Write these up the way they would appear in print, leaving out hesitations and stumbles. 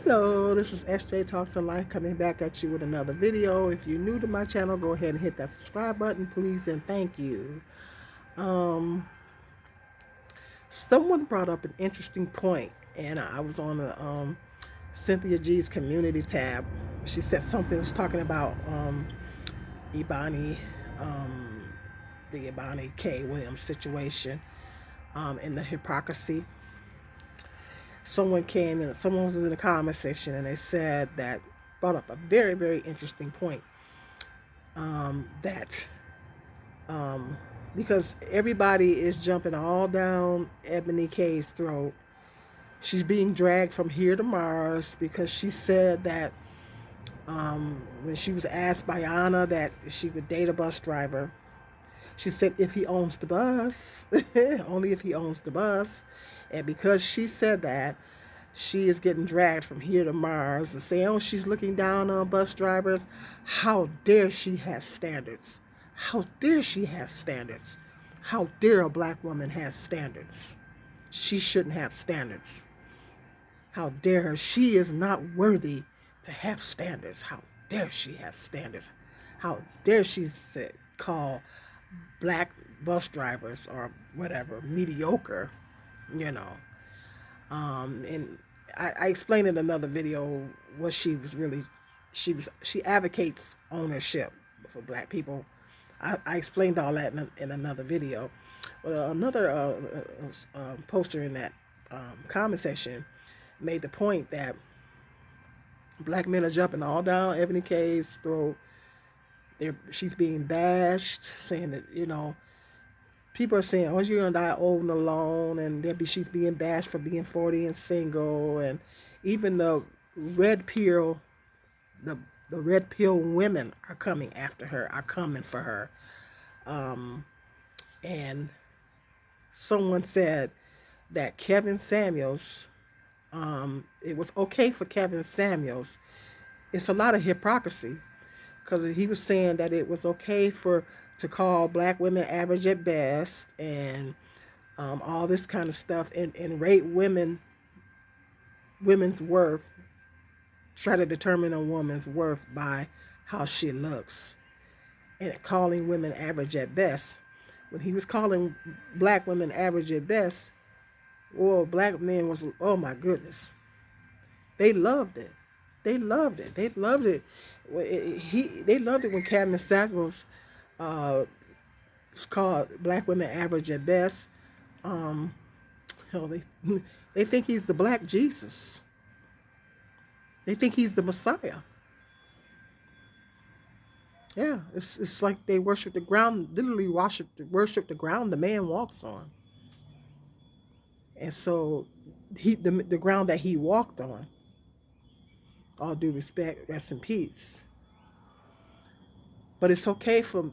Hello, this is SJ Talks in Life coming back at you with another video. If you're new to my channel, go ahead and hit that subscribe button, please, and thank you. Um, Someone brought up an interesting point, and I was on the Cynthia G's community tab. She said something was talking about Ebony, um, the Ebony K. Williams situation, and the hypocrisy. Someone was in the comment section, and they said that brought up a very, very interesting point. That because everybody is jumping all down Ebony K's throat. She's being dragged from here to Mars because she said that when she was asked by Anna that she would date a bus driver, she said if he owns the bus, only if he owns the bus. And because she said that, she is getting dragged from here to Mars and saying, oh, she's looking down on bus drivers. How dare she have standards? How dare she have standards? How dare a black woman have standards? She shouldn't have standards. How dare her? She is not worthy to have standards. How dare she have standards? How dare she call black bus drivers or whatever mediocre, you know? And I explained in another video what she was really, she advocates ownership for black people. I explained all that in another video. Well, another poster in that comment section made the point that black men are jumping all down Ebony K's throat. She's being bashed, saying that, people are saying, oh, you're going to die old and alone, and she's being bashed for being 40 and single, and even the red pill, the red pill women are coming after her, are coming for her. And someone said that Kevin Samuels, it was okay for Kevin Samuels. It's a lot of hypocrisy because he was saying that it was okay to call black women average at best and all this kind of stuff and rate women's worth, try to determine a woman's worth by how she looks, and calling women average at best. When he was calling black women average at best, well, black men was, oh my goodness, they loved it. They loved it. They loved it. They loved it when Kevin Samuels called black women average at best. Hell, they think he's the black Jesus. They think he's the Messiah. Yeah, it's like they worship the ground, literally worship the ground the man walks on. And so the ground that he walked on, all due respect, rest in peace. But it's okay for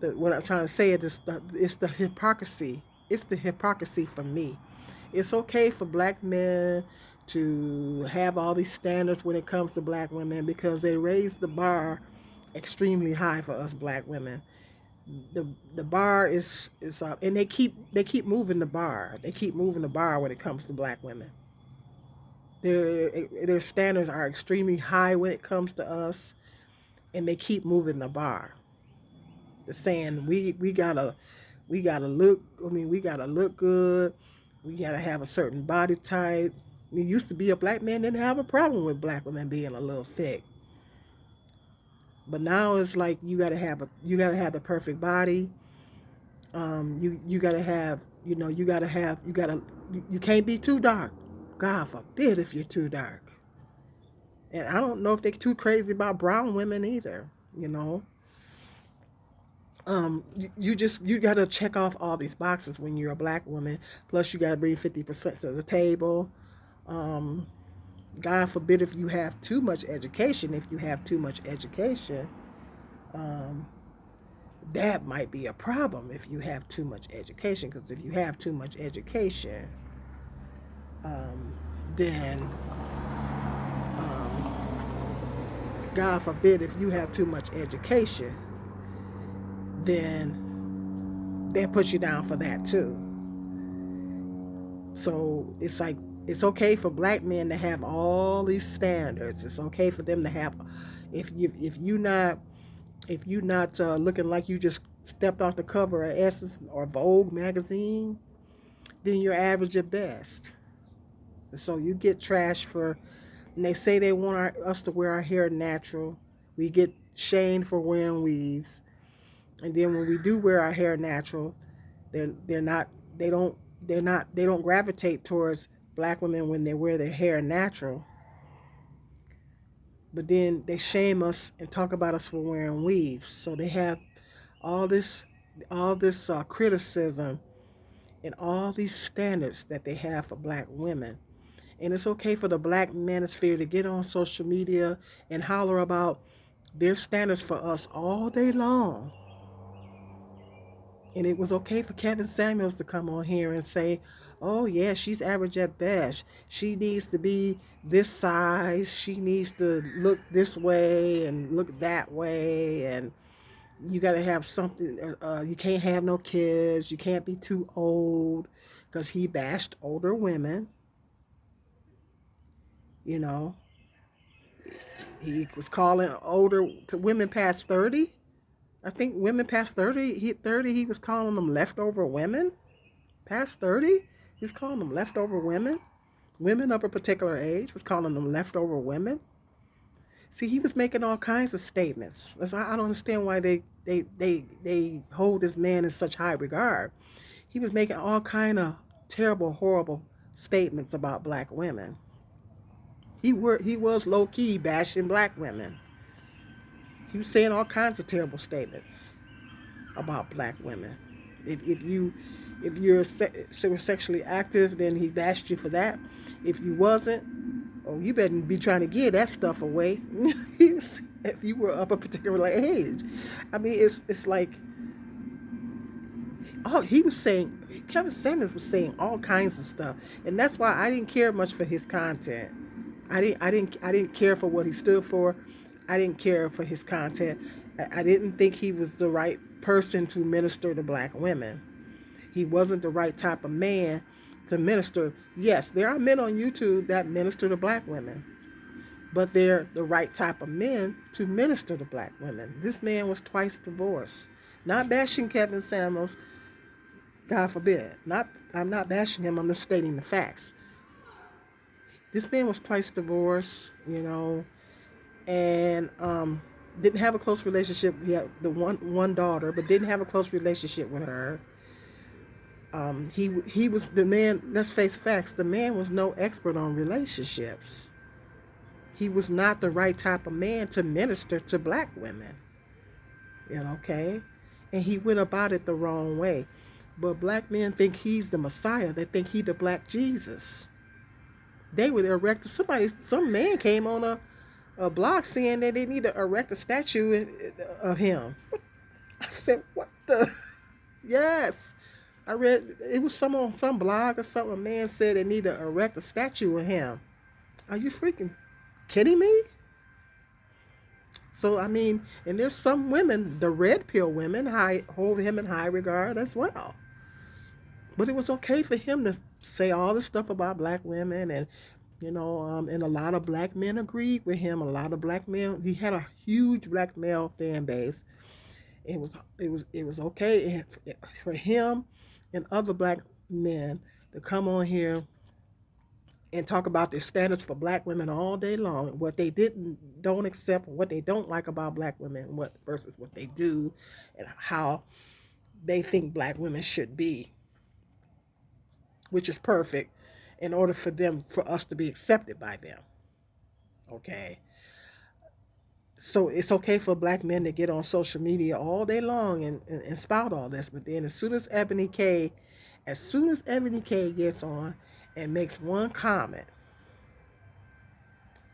what I'm trying to say is it's the hypocrisy. It's the hypocrisy for me. It's okay for black men to have all these standards when it comes to black women because they raise the bar extremely high for us black women. The bar is up, and they keep moving the bar. They keep moving the bar when it comes to black women. Their standards are extremely high when it comes to us, and they keep moving the bar. They're saying we gotta look. I mean, we gotta look good. We gotta have a certain body type. It used to be a black man didn't have a problem with black women being a little thick, but now it's like you gotta have the perfect body. You gotta have you can't be too dark. God forbid if you're too dark. And I don't know if they're too crazy about brown women either. You gotta check off all these boxes when you're a black woman. Plus, you gotta bring 50% to the table. God forbid if you have too much education. If you have too much education, that might be a problem. If you have too much education, because if you have too much education, then God forbid if you have too much education, then they'll put you down for that too. So it's like It's okay for black men to have all these standards. It's okay for them to have, if you not looking like you just stepped off the cover of Essence or Vogue magazine, then you're average at best. So you get trash for, and they say they want us to wear our hair natural. We get shamed for wearing weaves, and then when we do wear our hair natural, they're not they don't they don't gravitate towards black women when they wear their hair natural. But then they shame us and talk about us for wearing weaves. So they have all this criticism and all these standards that they have for black women. And it's okay for the black manosphere to get on social media and holler about their standards for us all day long. And it was okay for Kevin Samuels to come on here and say, oh, yeah, she's average at best. She needs to be this size. She needs to look this way and look that way. And you got to have something. You can't have no kids. You can't be too old, because he bashed older women. You know, he was calling older women past 30. I think women past 30, he was calling them leftover women. Past 30, he's calling them leftover women. Women of a particular age was calling them leftover women. See, he was making all kinds of statements. I don't understand why they hold this man in such high regard. He was making all kind of terrible, horrible statements about black women. He was low key bashing black women. He was saying all kinds of terrible statements about black women. If you're sexually active, then he bashed you for that. If you wasn't, oh, you better be trying to give that stuff away. If you were up a particular age, I mean, it's like, oh, he was saying, Kevin Samuels was saying all kinds of stuff, and that's why I didn't care much for his content. I didn't care for what he stood for. I didn't care for his content. I didn't think he was the right person to minister to black women. He wasn't the right type of man to minister. Yes, there are men on YouTube that minister to black women, but they're the right type of men to minister to black women. This man was twice divorced. Not bashing Kevin Samuels, God forbid. I'm not bashing him, I'm just stating the facts. This man was twice divorced, and didn't have a close relationship. He had the one daughter, but didn't have a close relationship with her. He was the man. Let's face facts. The man was no expert on relationships. He was not the right type of man to minister to black women. Okay, and he went about it the wrong way. But black men think he's the Messiah. They think he the black Jesus. They would erect some man came on a block saying that they need to erect a statue of him. I said, what the? Yes. I read, it was on some blog or something. A man said they need to erect a statue of him. Are you freaking kidding me? So, I mean, and there's some women, the red pill women, hold him in high regard as well. But it was okay for him to say all this stuff about black women, and and a lot of black men agreed with him. A lot of black men, he had a huge black male fan base. It was okay for him and other black men to come on here and talk about their standards for black women all day long, what they don't accept, what they don't like about black women, what versus what they do, and how they think black women should be, which is perfect, in order for us to be accepted by them. Okay. So it's okay for black men to get on social media all day long and spout all this, but then as soon as Ebony K gets on and makes one comment,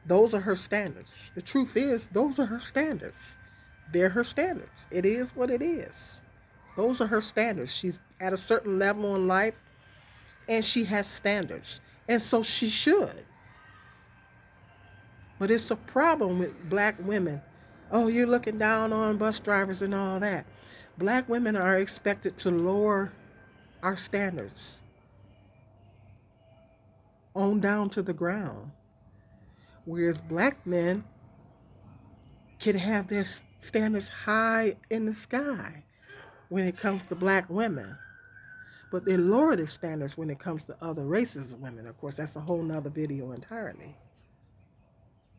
those are her standards. The truth is, those are her standards. They're her standards. It is what it is. Those are her standards. She's at a certain level in life, and she has standards. And so she should. But it's a problem with black women. Oh, you're looking down on bus drivers and all that. Black women are expected to lower our standards. on down to the ground. Whereas black men can have their standards high in the sky when it comes to black women. But they lower their standards when it comes to other races of women. Of course, that's a whole nother video entirely.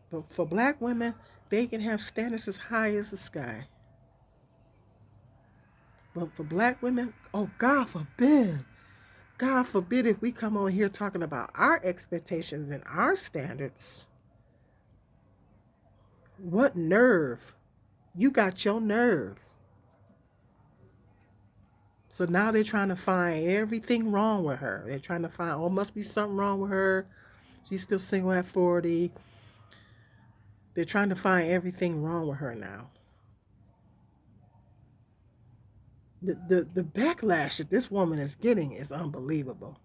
But for black women, they can have standards as high as the sky. But for black women, oh, God forbid if we come on here talking about our expectations and our standards. What nerve? You got your nerve. So now they're trying to find everything wrong with her. They're trying to find, oh, must be something wrong with her. She's still single at 40. They're trying to find everything wrong with her now. The backlash that this woman is getting is unbelievable.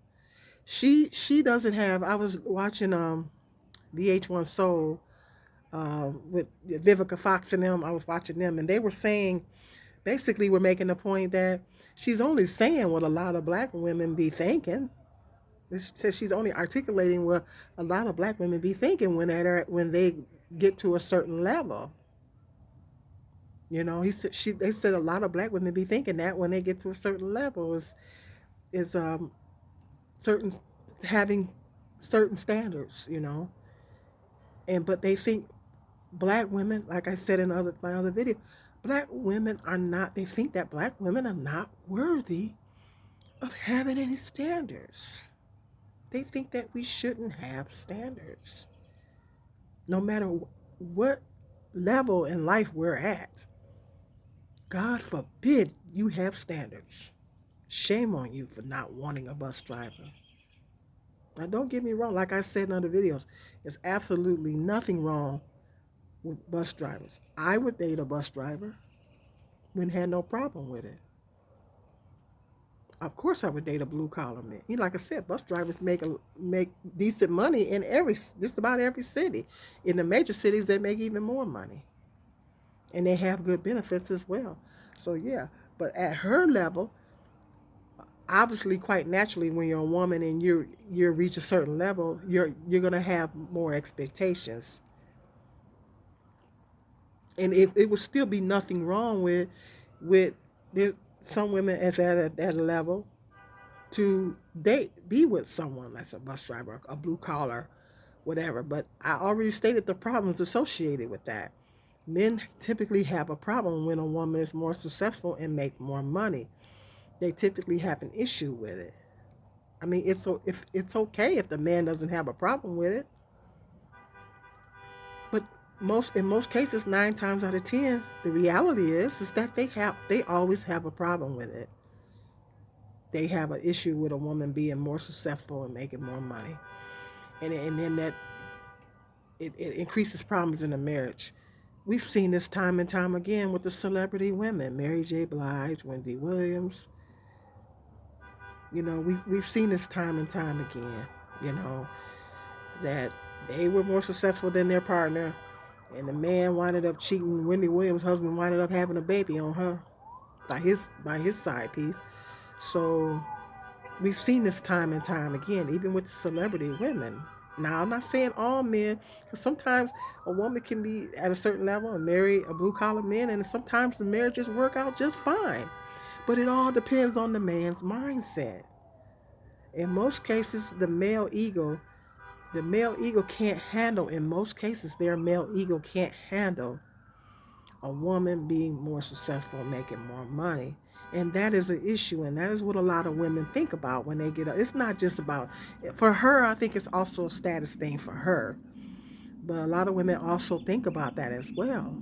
She doesn't have. I was watching VH1 Soul with Vivica Fox and them. I was watching them, and they were saying, basically, we're making the point that she's only saying what a lot of black women be thinking. It says she's only articulating what a lot of black women be thinking when they get to a certain level. You know, they said a lot of black women be thinking that when they get to a certain level is certain having certain standards, you know. And but they think black women, like I said in my other video, black women are not. They think that black women are not worthy of having any standards. They think that we shouldn't have standards, no matter what level in life we're at. God forbid you have standards. Shame on you for not wanting a bus driver. Now, don't get me wrong. Like I said in other videos, there's absolutely nothing wrong with bus drivers. I would date a bus driver. Wouldn't have no problem with it. Of course, I would date a blue collar man. You know, like I said, bus drivers make decent money in just about every city. In the major cities, they make even more money, and they have good benefits as well. So yeah, but at her level, obviously, quite naturally, when you're a woman and you reach a certain level, you're gonna have more expectations, and it would still be nothing wrong with there's some women at a level to be with someone that's a bus driver, a blue collar, whatever. But I already stated the problems associated with that. Men typically have a problem when a woman is more successful and make more money. They typically have an issue with it. I mean, if it's okay if the man doesn't have a problem with it, but in most cases, 9 times out of 10, the reality is that they always have a problem with it. They have an issue with a woman being more successful and making more money, and then that it increases problems in the marriage. We've seen this time and time again with the celebrity women, Mary J. Blige, Wendy Williams. You know, we've seen this time and time again. You know, that they were more successful than their partner, and the man winded up cheating. Wendy Williams' husband winded up having a baby on her by his side piece. So we've seen this time and time again, even with the celebrity women. Now, I'm not saying all men, because sometimes a woman can be at a certain level and marry a blue collar man, and sometimes the marriages work out just fine. But it all depends on the man's mindset. In most cases, the male ego can't handle, in most cases, their male ego can't handle a woman being more successful and making more money. And that is an issue, and that is what a lot of women think about when they get up. It's not just about, for her, I think it's also a status thing for her. But a lot of women also think about that as well.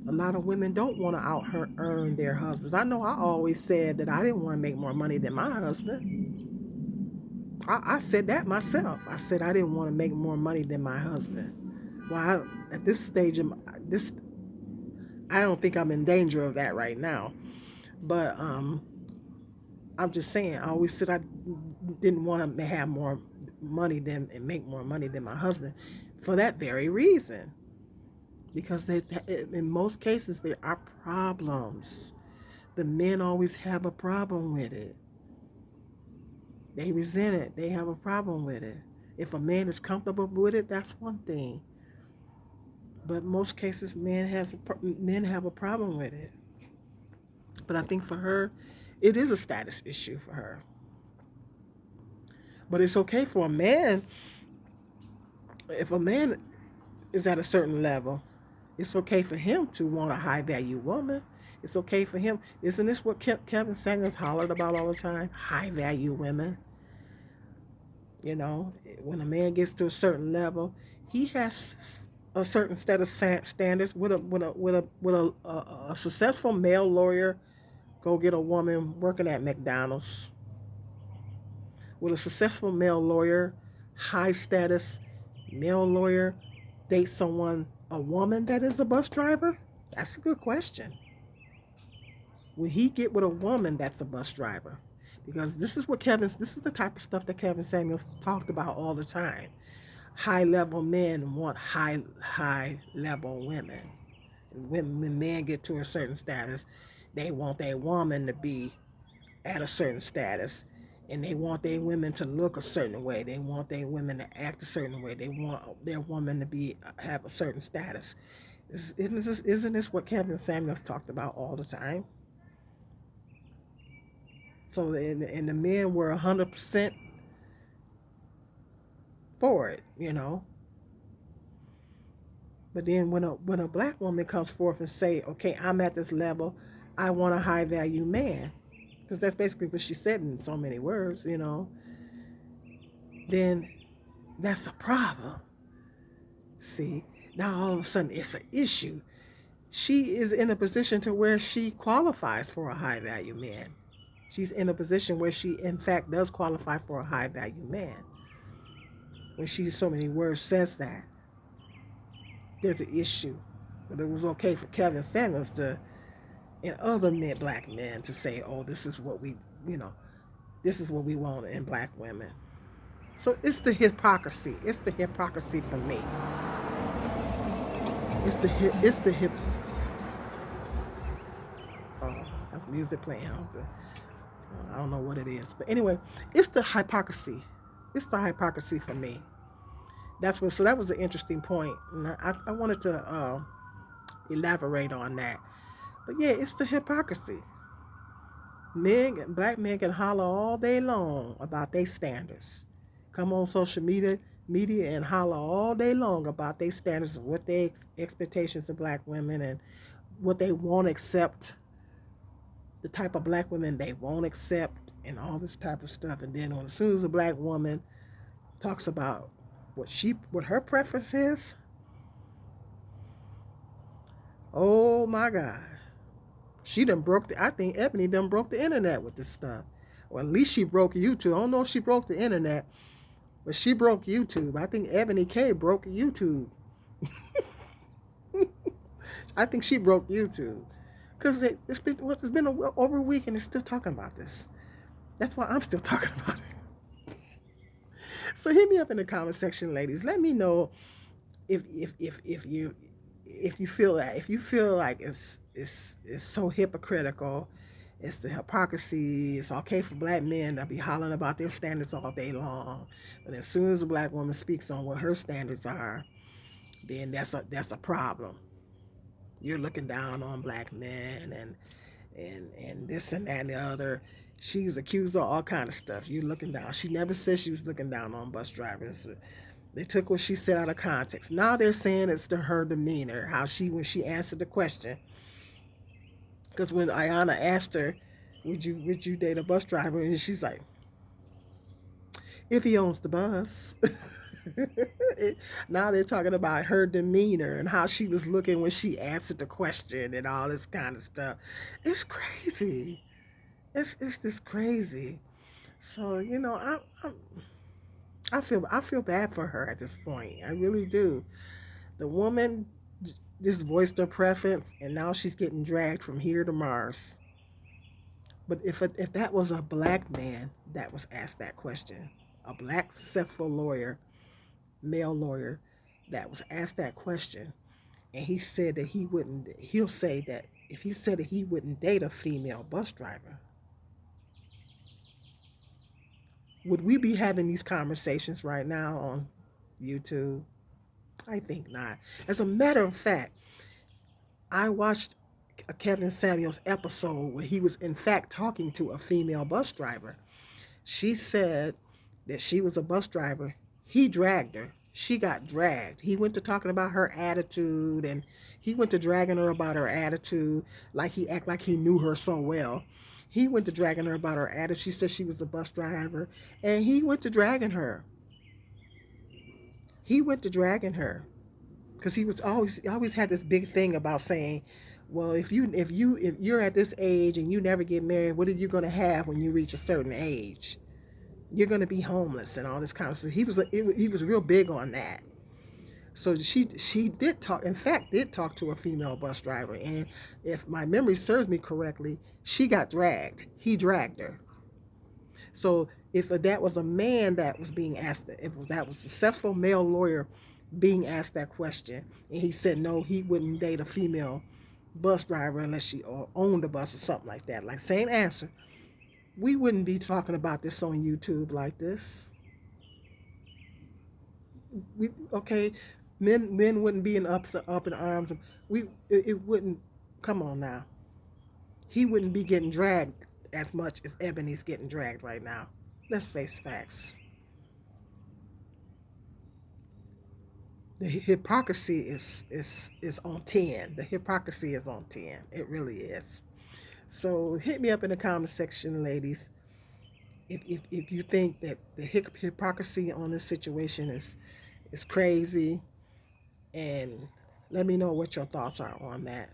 A lot of women don't want to out earn their husbands. I know I always said that I didn't want to make more money than my husband. I said that myself. I said I didn't want to make more money than my husband. Well, at this stage, this I don't think I'm in danger of that right now. But I'm just saying, I always said I didn't want to have more money than and make more money than my husband for that very reason. Because in most cases, there are problems. The men always have a problem with it. They resent it. They have a problem with it. If a man is comfortable with it, that's one thing. But most cases, men have a problem with it. But I think for her, it is a status issue for her. But it's okay for a man if a man is at a certain level. It's okay for him to want a high value woman. It's okay for him. Isn't this what Kevin Samuels hollered about all the time? High value women. You know, when a man gets to a certain level, he has a certain set of standards. With a successful male lawyer, go get a woman working at McDonald's. With a successful male lawyer, high status male lawyer, date a woman that is a bus driver? That's a good question. Will he get with a woman that's a bus driver? Because this is the type of stuff that Kevin Samuels talked about all the time. High level men want high level women. When men get to a certain status, they want their woman to be at a certain status, and they want their women to look a certain way. They want their women to act a certain way. They want their woman to be have a certain status. Isn't this what Kevin Samuels talked about all the time? So and the men were 100% for it, you know. But then when a black woman comes forth and say, "Okay, I'm at this level, I want a high value man," because that's basically what she said in so many words, you know, then that's a problem. See, now all of a sudden it's an issue. She is in a position to where she qualifies for a high value man. She's in a position where she, in fact, does qualify for a high value man. When she, so many words, says that, there's an issue. But it was okay for Kevin Samuels to, and other men, black men, to say, oh, this is what we, you know, this is what we want in black women. So it's the hypocrisy. It's the hypocrisy for me. It's the. Oh, that's music playing. I don't know what it is, but anyway, it's the hypocrisy. It's the hypocrisy for me. That's what. So that was an interesting point, and I wanted to elaborate on that. But yeah, it's the hypocrisy. Black men can holler all day long about their standards. Come on social media and holler all day long about their standards of what their expectations of black women and what they won't accept, the type of black women they won't accept, and all this type of stuff. And then as soon as a black woman talks about what her preference is, oh my God. She done broke I think Ebony done broke the internet with this stuff. Or at least she broke YouTube. I don't know if she broke the internet, but she broke YouTube. I think Ebony K broke YouTube. I think she broke YouTube. Because it's been over a week and it's still talking about this. That's why I'm still talking about it. So hit me up in the comment section, ladies. Let me know if you feel like it's so hypocritical. It's the hypocrisy. It's okay for black men to be hollering about their standards all day long, but as soon as a black woman speaks on what her standards are, then that's a problem. You're looking down on black men and this and that and the other. She's accused of all kind of stuff. You're looking down. She never said she was looking down on bus drivers. They took what she said out of context. Now they're saying it's to her demeanor, how when she answered the question. Because when Ayana asked her, would you date a bus driver? And she's like, if he owns the bus. Now they're talking about her demeanor and how she was looking when she answered the question and all this kind of stuff. It's crazy. It's just crazy. So I feel bad for her at this point. I really do. The woman just voiced her preference, and now she's getting dragged from here to Mars. But if that was a black man that was asked that question, a black successful lawyer, male lawyer, that was asked that question, and he said that he'll say that if he said that he wouldn't date a female bus driver, Would we be having these conversations right now on YouTube? I think not. As a matter of fact, I watched a Kevin Samuels episode where he was in fact talking to a female bus driver. She said that she was a bus driver. He dragged her. She got dragged. He went to talking about her attitude, and he went to dragging her about her attitude, like he act like he knew her so well. He went to dragging her about her attitude. She said she was a bus driver, and he went to dragging her. He went to dragging her because he always had this big thing about saying, well, if you're at this age and you never get married, what are you going to have when you reach a certain age? You're going to be homeless and all this kind of stuff. He was real big on that. So she did talk. In fact, did talk to a female bus driver, and if my memory serves me correctly, she got dragged. He dragged her. So if that was a man that was being asked, if that was a successful male lawyer being asked that question, and he said no, he wouldn't date a female bus driver unless she owned a bus or something like that. Like same answer. We wouldn't be talking about this on YouTube like this. We okay, men wouldn't be up in arms. It wouldn't. Come on now, he wouldn't be getting dragged as much as Ebony's getting dragged right now. Let's face facts. The hypocrisy is on 10. The hypocrisy is on 10. It really is. So hit me up in the comment section, ladies. If you think that the hypocrisy on this situation is crazy, and let me know what your thoughts are on that.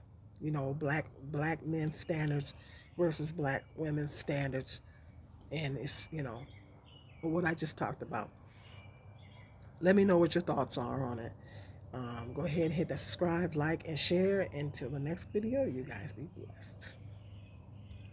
Black men's standards versus black women's standards, and it's what I just talked about. Let me know what your thoughts are on it. Go ahead and hit that subscribe, like, and share. Until the next video, you guys be blessed.